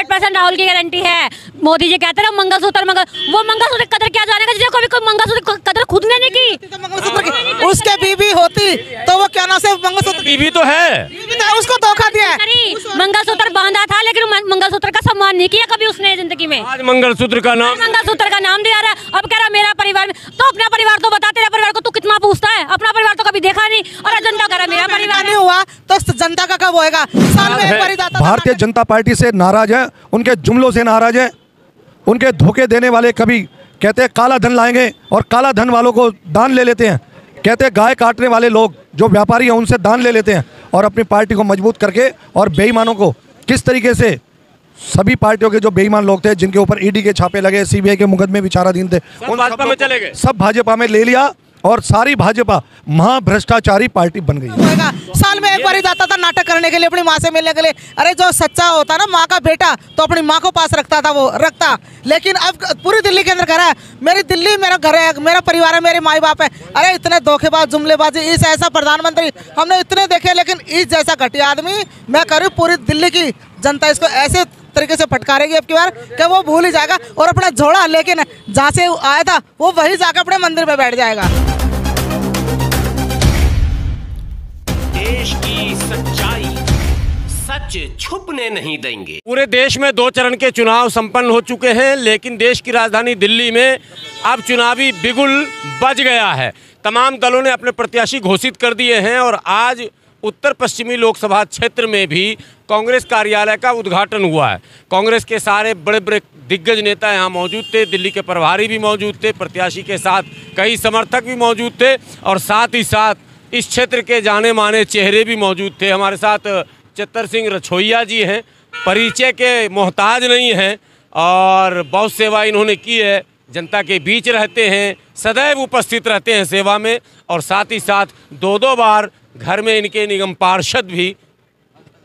100% राहुल की गारंटी है। मोदी जी कहते हैं मंगलसूत्र वो मंगलसूत्र कदर क्या जानेगा जिसे कभी कोई मंगलसूत्र कदर खुद ने नहीं की। उसके बीवी होती तो वो क्या ना से मंगलसूत्र बीवी तो है, उसको धोखा दिया है। मंगलसूत्र बांधा था लेकिन मंगलसूत्र का सम्मान नहीं किया कभी उसने जिंदगी में। आज मंगलसूत्र का नाम दिया रहा है। अब कह रहा मेरा परिवार में, तो अपना परिवार तो बता, तेरा परिवार को तू कितना पूछता है? अपना परिवार तो कभी देखा नहीं और जनता कह रहा मेरा परिवार नहीं हुआ तो जनता का कब होएगा? साल में एक बार भारतीय जनता पार्टी से नाराज है, उनके जुमलों से नाराज है, उनके धोखे देने वाले कभी कहते हैं काला धन लाएंगे और काला धन वालों को दान ले लेते हैं, कहते हैं गाय काटने वाले लोग जो व्यापारी हैं उनसे दान ले लेते हैं और अपनी पार्टी को मजबूत करके और बेईमानों को किस तरीके से सभी पार्टियों के जो बेईमान लोग थे जिनके ऊपर ईडी के छापे लगे, सीबीआई के मुकदमे विचाराधीन थे, उन भाजपा में चले गए, सब भाजपा में ले लिया और सारी भाजपा महाभ्रष्टाचारी पार्टी बन गई। साल में एक बार ही जाता था नाटक करने के लिए, अपनी माँ से मिलने के लिए। अरे जो सच्चा होता ना माँ का बेटा तो अपनी माँ को पास रखता था, वो रखता। लेकिन अब पूरी दिल्ली के अंदर घर है, मेरी दिल्ली मेरा घर है, मेरा परिवार है, मेरे माई बाप है। अरे इतने धोखेबाज जुमलेबाजी, इस ऐसा प्रधानमंत्री हमने इतने देखे, लेकिन इस जैसा घटिया आदमी मैं कह रही हूँ पूरी दिल्ली की जनता इसको ऐसे तरीके से फटकारेगी अब की बार कि वो भूल ही जाएगा और अपना झोला लेकिन जहाँ से आया था वो वही जाकर अपने मंदिर में बैठ जाएगा। देश की सच्चाई सच छुपने नहीं देंगे। पूरे देश में 2 चरण के चुनाव संपन्न हो चुके हैं, लेकिन देश की राजधानी दिल्ली में अब चुनावी बिगुल बज गया है। तमाम दलों ने अपने प्रत्याशी घोषित कर दिए हैं और आज उत्तर पश्चिमी लोकसभा क्षेत्र में भी कांग्रेस कार्यालय का उद्घाटन हुआ है। कांग्रेस के सारे बड़े बड़े दिग्गज नेता यहाँ मौजूद थे, दिल्ली के प्रभारी भी मौजूद थे, प्रत्याशी के साथ कई समर्थक भी मौजूद थे और साथ ही साथ इस क्षेत्र के जाने माने चेहरे भी मौजूद थे। हमारे साथ चित्तर सिंह रछोइया जी हैं, परिचय के मोहताज नहीं हैं और बहुत सेवा इन्होंने की है, जनता के बीच रहते हैं, सदैव उपस्थित रहते हैं सेवा में और साथ ही साथ 2 बार घर में इनके निगम पार्षद भी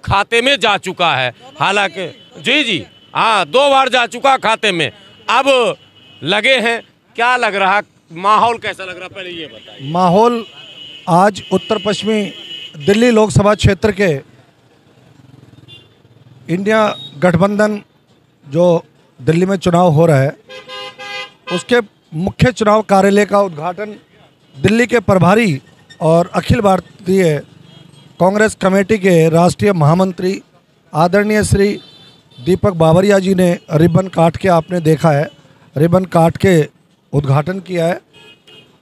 खाते में जा चुका है। हालांकि जी हाँ 2 बार जा चुका खाते में, अब लगे हैं। क्या लग रहा, माहौल कैसा लग रहा, पहले ये बताइए। माहौल आज उत्तर पश्चिमी दिल्ली लोकसभा क्षेत्र के इंडिया गठबंधन जो दिल्ली में चुनाव हो रहा है उसके मुख्य चुनाव कार्यालय का उद्घाटन दिल्ली के प्रभारी और अखिल भारतीय कांग्रेस कमेटी के राष्ट्रीय महामंत्री आदरणीय श्री दीपक बाबरिया जी ने रिबन काट के, आपने देखा है, रिबन काट के उद्घाटन किया है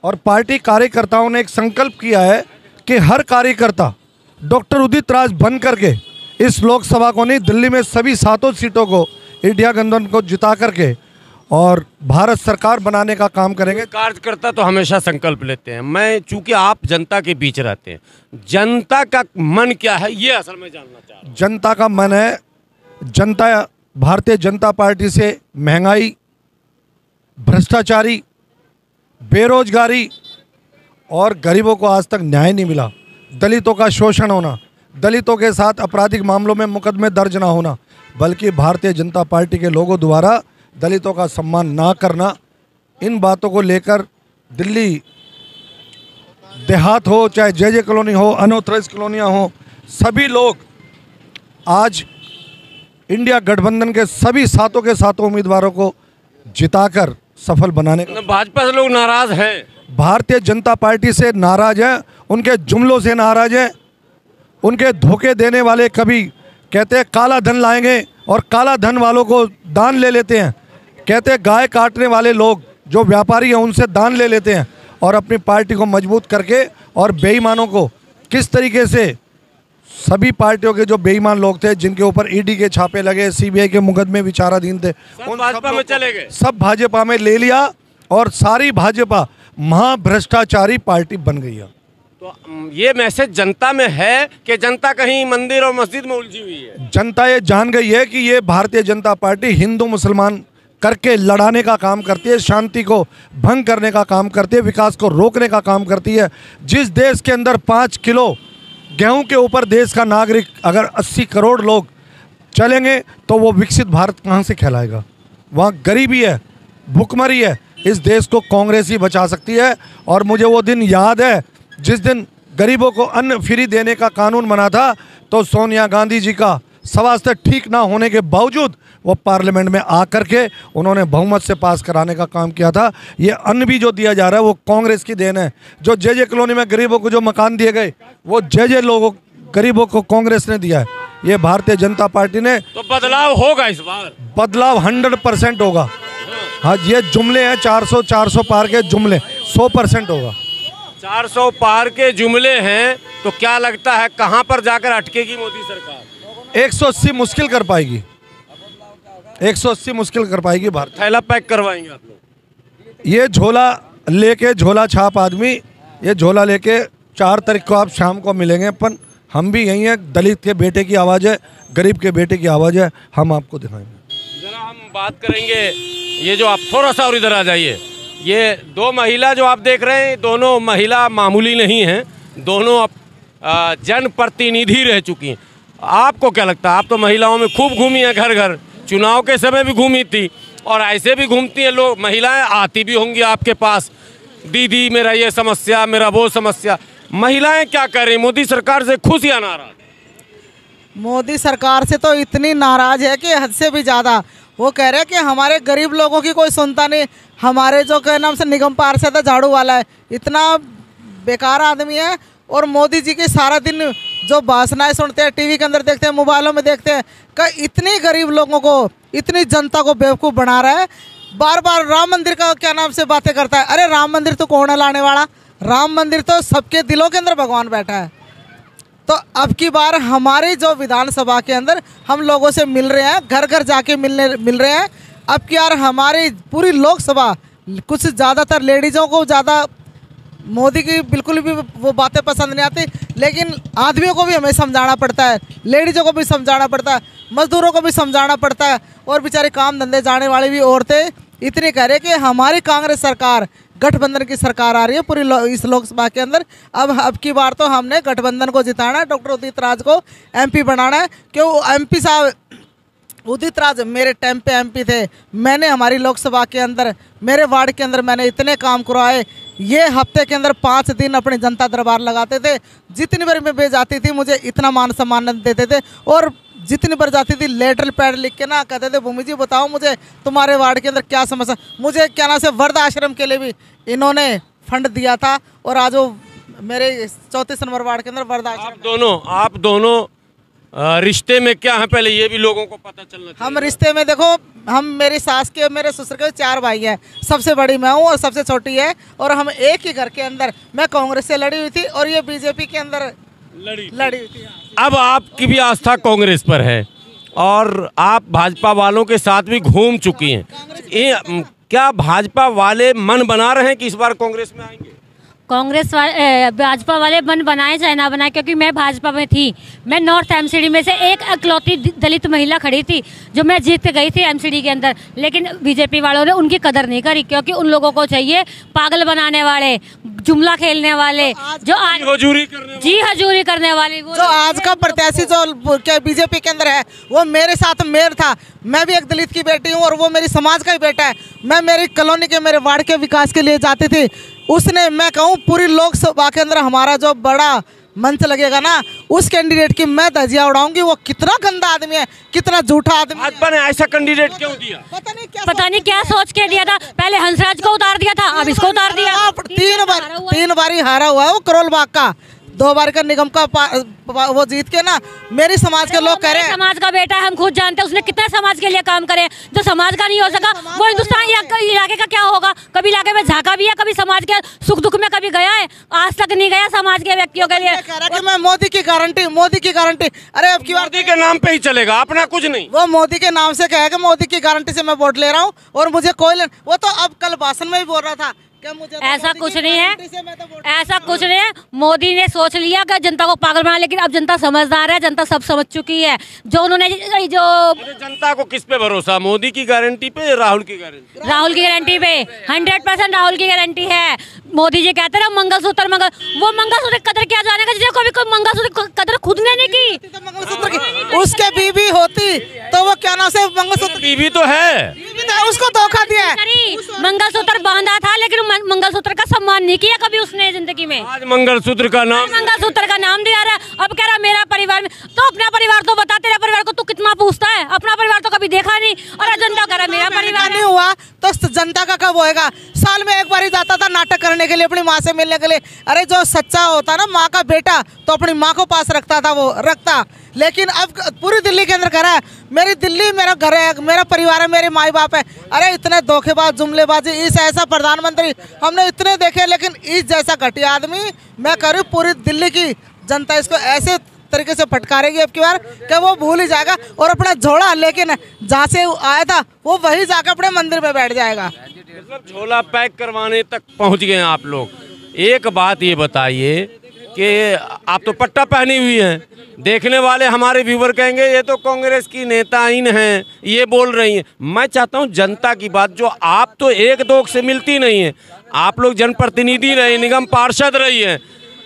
और पार्टी कार्यकर्ताओं ने एक संकल्प किया है कि हर कार्यकर्ता डॉक्टर उदित राज बन करके इस लोकसभा को नहीं, दिल्ली में सभी 7 सीटों को इंडिया गठबंधन को जिता करके और भारत सरकार बनाने का काम करेंगे। कार्यकर्ता तो हमेशा संकल्प लेते हैं। मैं चूंकि आप जनता के बीच रहते हैं, जनता का मन क्या है ये असल में जानना चाह रहा हूं। जनता का मन है, जनता भारतीय जनता पार्टी से महंगाई, भ्रष्टाचारी, बेरोजगारी और गरीबों को आज तक न्याय नहीं मिला, दलितों का शोषण होना, दलितों के साथ आपराधिक मामलों में मुकदमे दर्ज ना होना, बल्कि भारतीय जनता पार्टी के लोगों द्वारा दलितों का सम्मान ना करना, इन बातों को लेकर दिल्ली देहात हो चाहे जे कॉलोनी हो, अनऑथराइज कॉलोनियाँ हो, सभी लोग आज इंडिया गठबंधन के सभी 7 के 7 उम्मीदवारों को जिताकर सफल बनाने का। भाजपा से लोग नाराज हैं, भारतीय जनता पार्टी से नाराज हैं, उनके जुमलों से नाराज हैं, उनके धोखे देने वाले कभी कहते हैं काला धन लाएंगे और काला धन वालों को दान ले लेते हैं, कहते हैं गाय काटने वाले लोग जो व्यापारी हैं उनसे दान ले लेते हैं और अपनी पार्टी को मजबूत करके और बेईमानों को किस तरीके से सभी पार्टियों के जो बेईमान लोग थे जिनके ऊपर ईडी के छापे लगे, सीबीआई के मुकदमे विचाराधीन थे, उन भाजपा में चले गए, सब भाजपा में ले लिया और सारी भाजपा महाभ्रष्टाचारी पार्टी बन गई है। तो ये मैसेज जनता में है कि जनता कहीं मंदिर और मस्जिद में उलझी हुई है? जनता ये जान गई है कि ये भारतीय जनता पार्टी हिंदू मुसलमान करके लड़ाने का काम करती है, शांति को भंग करने का काम करती है, विकास को रोकने का काम करती है। जिस देश के अंदर 5 किलो गेहूं के ऊपर देश का नागरिक अगर 80 करोड़ लोग चलेंगे तो वो विकसित भारत कहाँ से कहलाएगा? वहाँ गरीबी है, भुखमरी है, इस देश को कांग्रेस ही बचा सकती है। और मुझे वो दिन याद है जिस दिन गरीबों को अन्न फ्री देने का कानून बना था, तो सोनिया गांधी जी का स्वास्थ्य ठीक ना होने के बावजूद वो पार्लियामेंट में आकर के उन्होंने बहुमत से पास कराने का काम किया था। ये अन्न भी जो दिया जा रहा है वो कांग्रेस की देन है। जो जे कॉलोनी में गरीबों को जो मकान दिए गए वो जे लोगों गरीबों को कांग्रेस ने दिया है। ये भारतीय जनता पार्टी ने। तो बदलाव होगा इस बार? बदलाव 100% होगा। हाँ, ये जुमले हैं 400 पार के जुमले, 100% होगा। 400 पार के जुमले हैं तो क्या लगता है कहां पर जाकर अटकेगी मोदी सरकार? 180 मुश्किल कर पाएगी, 180 मुश्किल कर पाएगी भारत। थैला पैक करवाएंगे आप लोग? ये झोला लेके, झोला छाप आदमी, ये झोला लेके 4 तारीख को आप शाम को मिलेंगे। अपन हम भी यही हैं, दलित के बेटे की आवाज़ है, गरीब के बेटे की आवाज़ है, हम आपको दिखाएंगे। जरा हम बात करेंगे, ये जो आप थोड़ा सा और इधर आ जाइए, ये 2 महिला जो आप देख रहे हैं, दोनों महिला मामूली नहीं हैं, दोनों जनप्रतिनिधि रह चुकी हैं। आपको क्या लगता है? आप तो महिलाओं में खूब घूमी हैं, घर घर, चुनाव के समय भी घूमी थी और ऐसे भी घूमती हैं लोग, महिलाएं आती भी होंगी आपके पास, दीदी मेरा ये समस्या, मेरा वो समस्या। महिलाएं क्या कर रही, मोदी सरकार से खुश या नाराज? मोदी सरकार से तो इतनी नाराज है कि हद से भी ज़्यादा। वो कह रहे हैं कि हमारे गरीब लोगों की कोई सुनता नहीं। हमारे जो क्या नाम से निगम पार्षद है, झाड़ू वाला है, इतना बेकार आदमी है। और मोदी जी के सारा दिन जो भाषणाएं सुनते हैं, टीवी के अंदर देखते हैं, मोबाइलों में देखते हैं, कि इतने गरीब लोगों को, इतनी जनता को बेवकूफ़ बना रहा है। बार बार राम मंदिर का क्या नाम से बातें करता है। अरे राम मंदिर तो कौन है लाने वाला? राम मंदिर तो सबके दिलों के अंदर भगवान बैठा है। तो अब की बार हमारी जो विधानसभा के अंदर हम लोगों से मिल रहे हैं, घर घर जाके मिल रहे हैं। अब की बार हमारी पूरी लोकसभा, कुछ ज़्यादातर लेडीज़ों को ज़्यादा मोदी की बिल्कुल भी वो बातें पसंद नहीं आती, लेकिन आदमियों को भी हमें समझाना पड़ता है, लेडीज़ों को भी समझाना पड़ता है, मजदूरों को भी समझाना पड़ता है, और बेचारे काम धंधे जाने वाली भी औरतें इतनी कह रहे कि हमारी कांग्रेस सरकार, गठबंधन की सरकार आ रही है पूरी इस लोकसभा के अंदर। अब की बार तो हमने गठबंधन को जिताना है, डॉक्टर उदित राज को MP बनाना है। क्यों? MP साहब उदित राज मेरे टाइम पे MP थे, मैंने हमारी लोकसभा के अंदर, मेरे वार्ड के अंदर मैंने इतने काम करवाए। ये हफ्ते के अंदर 5 दिन अपने जनता दरबार लगाते थे, जितनी बार मैं जाती थी मुझे इतना मान सम्मान देते थे, और जितनी बार जाती थी लेटर पैड लिख के ना कहते थे, भूमि जी बताओ मुझे तुम्हारे वार्ड के अंदर क्या समस्या। मुझे क्या नाम से वृद्ध आश्रम के लिए भी इन्होंने फंड दिया था, और आज वो मेरे 34 नंबर वार्ड के अंदर वृद्ध आश्रम। आप दोनों रिश्ते में क्या है, पहले ये भी लोगों को पता चलना चाहिए। हम रिश्ते में देखो, हम मेरी सास के, मेरे ससुर के 4 भाई हैं, सबसे बड़ी मैं हूँ और सबसे छोटी है, और हम एक ही घर के अंदर, मैं कांग्रेस से लड़ी हुई थी और ये बीजेपी के अंदर लड़ी हुई थी। अब आपकी भी आस्था कांग्रेस पर है और आप भाजपा वालों के साथ भी घूम चुकी हैं। क्या भाजपा वाले मन बना रहे हैं कि इस बार कांग्रेस में आएंगे? कांग्रेस वाले, भाजपा वाले मन बनाए चाहे ना बनाए, क्योंकि मैं भाजपा में थी। मैं नॉर्थ MCD में से एक इकलौती दलित महिला खड़ी थी जो मैं जीत के गई थी MCD के अंदर, लेकिन बीजेपी वालों ने उनकी कदर नहीं करी, क्योंकि उन लोगों को चाहिए पागल बनाने वाले, जुमला खेलने वाले, जो हजूरी करने वाले। जो आज का प्रत्याशी जो क्या बीजेपी के अंदर है, वो मेरे साथ मेयर था। मैं भी एक दलित की बेटी हूँ और वो मेरी समाज का ही बेटा है। मैं मेरी कॉलोनी के, मेरे वार्ड के विकास के लिए जाती थी। उसने, मैं कहूँ पूरी लोकसभा के अंदर हमारा जो बड़ा मंच लगेगा ना, उस कैंडिडेट की मैं धजिया उड़ाऊंगी। वो कितना गंदा आदमी है, कितना झूठा आदमी है। भाजपा ने ऐसा कैंडिडेट क्यों दिया? पता नहीं क्या सोच के दिया था। पहले हंसराज को उतार दिया था, अब इसको उतार दिया। 3 बार हारा हुआ है वो करोल बाग का, 2 बार का निगम का वो जीत के ना। मेरी समाज के लोग कह रहे हैं, समाज का बेटा है, हम खुद जानते हैं उसने कितना समाज के लिए काम करे। जो समाज का नहीं हो सका वो हिंदुस्तान इलाके का क्या होगा? कभी इलाके में झांका भी है, कभी समाज के सुख दुख में कभी गया है? आज तक नहीं गया समाज के व्यक्तियों के लिए। कह रहा कि मैं मोदी की गारंटी, मोदी की गारंटी। अरे अब की बार मोदी के नाम पे ही चलेगा, अपना कुछ नहीं। वो मोदी के नाम से कहेगा मोदी की गारंटी से मैं वोट ले रहा हूँ और मुझे कोई वो तो अब कल भाषण में भी बोल रहा था। ऐसा कुछ नहीं है, ऐसा कुछ नहीं है। मोदी ने सोच लिया कि जनता को पागल बना, लेकिन अब जनता समझदार है, जनता सब समझ चुकी है। जो उन्होंने जनता को किस पे भरोसा? मोदी की गारंटी पे, राहुल की गारंटी? राहुल की गारंटी पे 100% राहुल की गारंटी है। मोदी जी कहते हैं मंगलसूत्र, वो मंगलसूत्र कदर क्या जानेगा जिसे कभी कोई मंगलसूत्र कदर खुद ने नहीं की। मंगलसूत्र की उसके बीवी होती तो वो क्या नाम से मंगलसूत्र बीवी तो है, उसको धोखा दिया है। मंगलसूत्र बांधा था लेकिन मंगलसूत्र का सम्मान नहीं किया कभी उसने जिंदगी में। आज मंगलसूत्र का नाम दिया रहा है। अब कह रहा मेरा परिवार में, तो अपना परिवार तो बता, तेरा परिवार को तू कितना पूछता है? अपना परिवार तो कभी देखा नहीं और जनता कह रहा मेरा परिवार नहीं हुआ तो जनता का कब होएगा? साल में एक बार ही जाता था नाटक करने के लिए, अपनी माँ से मिलने के लिए। अरे जो सच्चा होता ना माँ का बेटा तो अपनी माँ को पास रखता था, वो रखता। लेकिन अब पूरी दिल्ली के अंदर कह रहा है मेरी दिल्ली मेरा घर है, मेरा परिवार है, मेरे माई बाप है। अरे इतने धोखेबाज जुमलेबाजी, इस ऐसा प्रधानमंत्री हमने इतने देखे, लेकिन इस जैसा घटिया आदमी मैं कह रही हूँ पूरी दिल्ली की जनता इसको ऐसे तरीके से फटकारेगी अब की बार कि वो भूल ही जाएगा और अपना झोला लेकिन जहाँ से आया था वो वही जाकर अपने मंदिर में बैठ जाएगा। मतलब झोला पैक करवाने तक पहुँच गए आप लोग। एक बात ये बताइए कि आप तो पट्टा पहनी हुई हैं, देखने वाले हमारे व्यूवर कहेंगे ये तो कांग्रेस की नेताइन हैं, ये बोल रही हैं। मैं चाहता हूं जनता की बात, जो आप तो एक दो से मिलती नहीं है, आप लोग जनप्रतिनिधि रहे, निगम पार्षद रही हैं,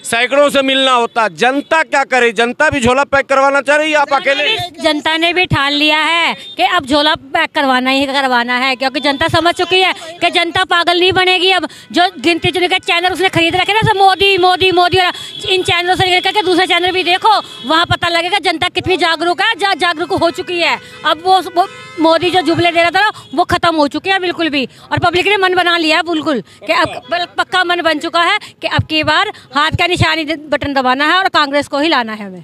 सैकड़ों से मिलना होता। जनता क्या करे? जनता भी झोला पैक करवाना चाह रही है? आप अकेले? जनता ने भी ठान लिया है कि अब झोला पैक करवाना ही करवाना है, क्योंकि जनता समझ चुकी है कि जनता पागल नहीं बनेगी। अब जो गिनती चुने के चैनल उसने खरीद रखे ना, सब मोदी मोदी मोदी, और इन चैनलों से निकल करके दूसरे चैनल भी देखो, वहाँ पता लगेगा जनता कितनी जागरूक है, जागरूक हो चुकी है। अब वो मोदी जो जुमले दे रहा था वो खत्म हो चुके हैं बिल्कुल भी, और पब्लिक ने मन बना लिया बिल्कुल कि अब पक्का मन बन चुका है कि अब की बार हाथ का निशानी बटन दबाना है और कांग्रेस को ही लाना है हमें।